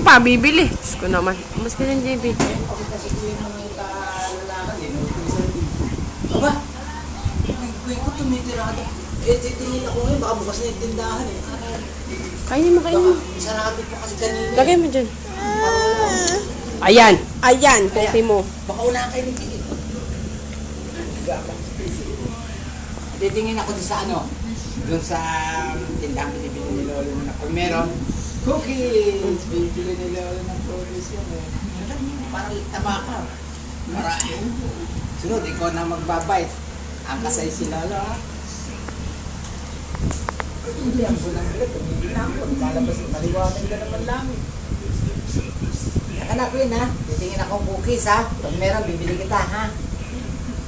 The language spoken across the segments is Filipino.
pa, bibili. Diyos ko naman. Mas ka ng JB. Ako kasi ko yung mga kalalakan din. Aba, kuy ko tumitirado. Titingin ako ngayon, baka bukas na yung tindahan eh. Kainin mo, kainin mo. Sarado pa kasi kanina. Lagay mo dyan. Ayan. Ayan, kopi mo. Baka wala kayo ng tigil. Titingin ako doon sa ano, doon sa tindahan binibili ni Lolo na pag meron, cookies! Binibili ni Lolo ng cookies yan eh. Parang tama ka. Para, sunod, ikaw na magbabite. Ang kasay si Lolo ha. Hindi ang bulang ulit, tumigil na ako. Lalabas, maliwanag ka naman lang. Anak ko yun ha, titingin ako cookies ha. Pag meron, bibili kita ha.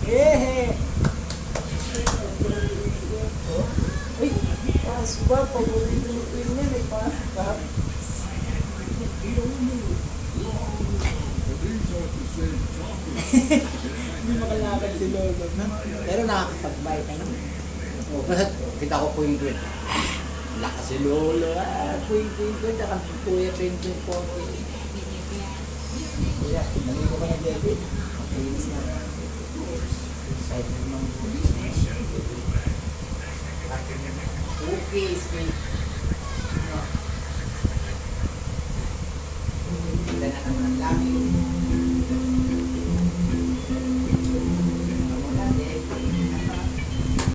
Hehe! Uy, paswa, paborito mo ko yun yan eh pa. Hindi makalakad si Lolo na. Pero nakakapag-bite ka naman. O, basta kita ko po yung green. Lakas si Lolo ah. Puwing-puwing-puwing. Saka kuya puwing-puwing-puwing. Kuya, naligo ka na David. Makinis na. Side naman. Cookies, cake. Ganda na naman ang langit.